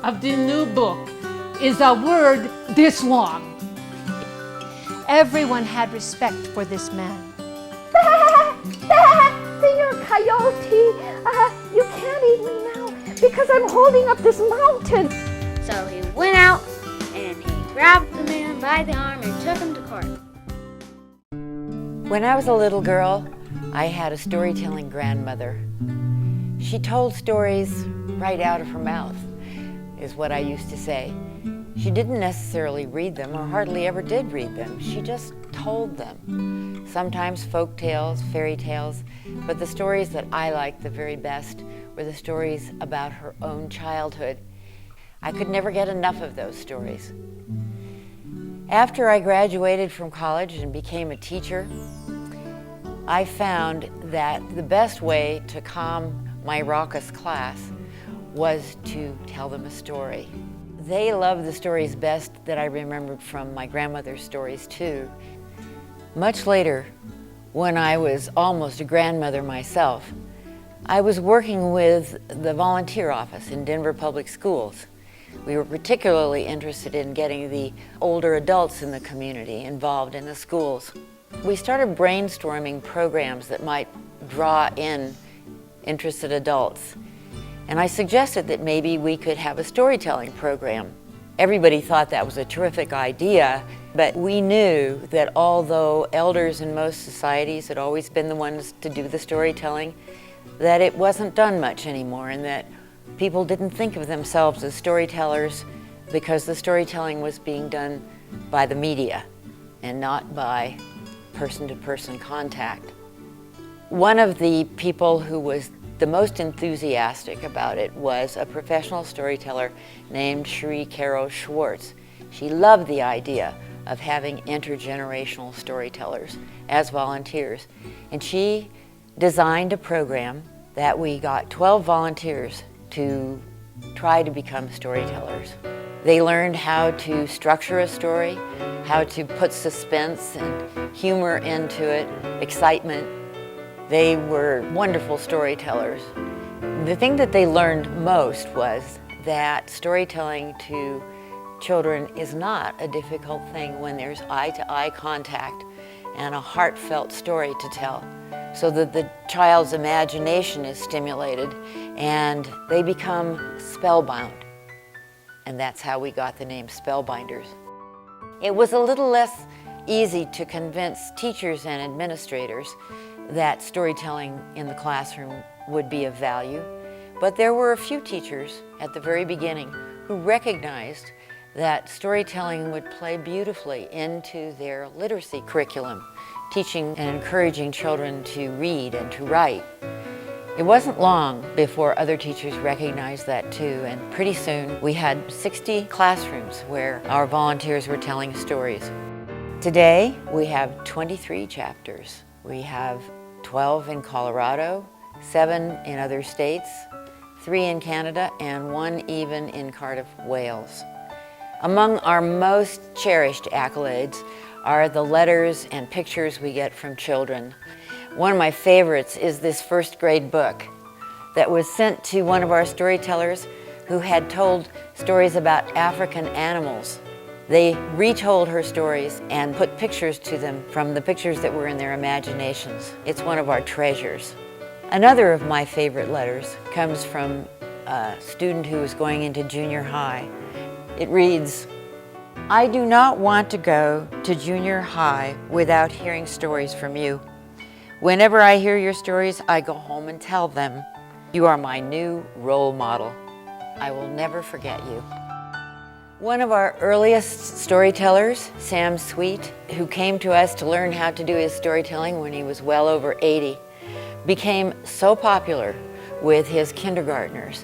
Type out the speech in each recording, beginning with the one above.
of the new book is a word this long. Everyone had respect for this man. Senor Coyote, you can't eat me now because I'm holding up this mountain. So he went out and he grabbed the man by the arm and took him to court. When I was a little girl, I had a storytelling grandmother. She told stories right out of her mouth, is what I used to say. She didn't necessarily read them, or hardly ever did read them. She just told them. Sometimes folk tales, fairy tales, but the stories that I liked the very best were the stories about her own childhood. I could never get enough of those stories. After I graduated from college and became a teacher, I found that the best way to calm my raucous class was to tell them a story. They loved the stories best that I remembered from my grandmother's stories too. Much later, when I was almost a grandmother myself, I was working with the volunteer office in Denver Public Schools. We were particularly interested in getting the older adults in the community involved in the schools. We started brainstorming programs that might draw in interested adults. And I suggested that maybe we could have a storytelling program. Everybody thought that was a terrific idea, but we knew that although elders in most societies had always been the ones to do the storytelling, that it wasn't done much anymore, and that people didn't think of themselves as storytellers because the storytelling was being done by the media and not by person-to-person contact. One of the people who was the most enthusiastic about it was a professional storyteller named Cherie Caro Schwartz. She loved the idea of having intergenerational storytellers as volunteers, and she designed a program that we got 12 volunteers to try to become storytellers. They learned how to structure a story, how to put suspense and humor into it, excitement. They were wonderful storytellers. The thing that they learned most was that storytelling to children is not a difficult thing when there's eye-to-eye contact and a heartfelt story to tell, so that the child's imagination is stimulated and they become spellbound. And that's how we got the name Spellbinders. It was a little less easy to convince teachers and administrators that storytelling in the classroom would be of value, but there were a few teachers at the very beginning who recognized that storytelling would play beautifully into their literacy curriculum, teaching and encouraging children to read and to write. It wasn't long before other teachers recognized that too, and pretty soon we had 60 classrooms where our volunteers were telling stories. Today we have 23 chapters. We have 12 in Colorado, 7 in other states, 3 in Canada, and 1 even in Cardiff, Wales. Among our most cherished accolades are the letters and pictures we get from children. One of my favorites is this first grade book that was sent to one of our storytellers who had told stories about African animals. They retold her stories and put pictures to them from the pictures that were in their imaginations. It's one of our treasures. Another of my favorite letters comes from a student who is going into junior high. It reads, "I do not want to go to junior high without hearing stories from you. Whenever I hear your stories, I go home and tell them. You are my new role model. I will never forget you." One of our earliest storytellers, Sam Sweet, who came to us to learn how to do his storytelling when he was well over 80, became so popular with his kindergartners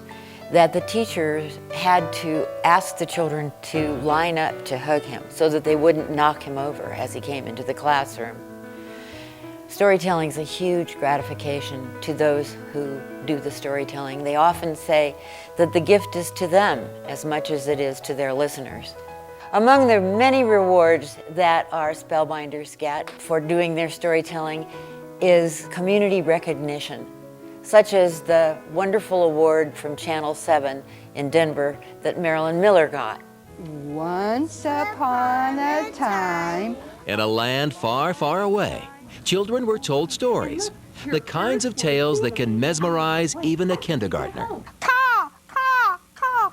that the teachers had to ask the children to line up to hug him so that they wouldn't knock him over as he came into the classroom. Storytelling is a huge gratification to those who do the storytelling. They often say that the gift is to them as much as it is to their listeners. Among the many rewards that our Spellbinders get for doing their storytelling is community recognition. such as the wonderful award from Channel 7 in Denver that Marilyn Miller got. Once upon a time, In a land far, far away, children were told stories, the kinds of tales that can mesmerize even a kindergartner. caw, caw, caw.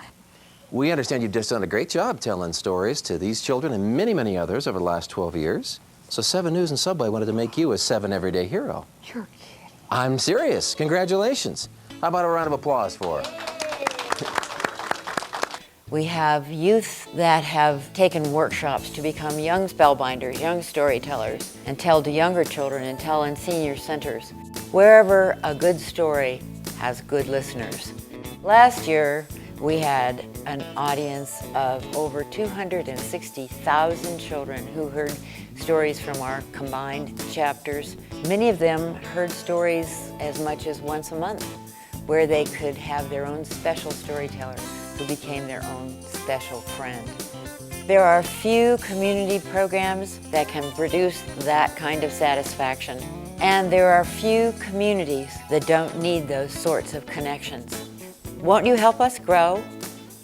We understand you've just done a great job telling stories to these children and many, many others over the last 12 years. So 7 News and Subway wanted to make you a 7 Everyday Hero. You're kidding. I'm serious. Congratulations. How about a round of applause for her? We have youth that have taken workshops to become young spellbinders, young storytellers, and tell to younger children and tell in senior centers. Wherever a good story has good listeners. Last year, we had an audience of over 260,000 children who heard stories from our combined chapters. Many of them heard stories as much as once a month, where they could have their own special storyteller who became their own special friend. There are few community programs that can produce that kind of satisfaction, and there are few communities that don't need those sorts of connections. Won't you help us grow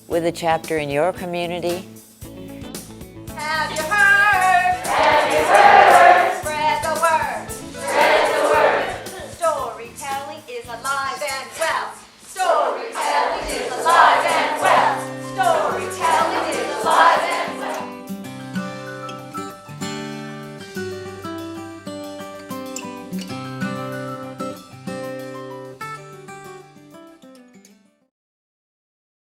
with a chapter in your community?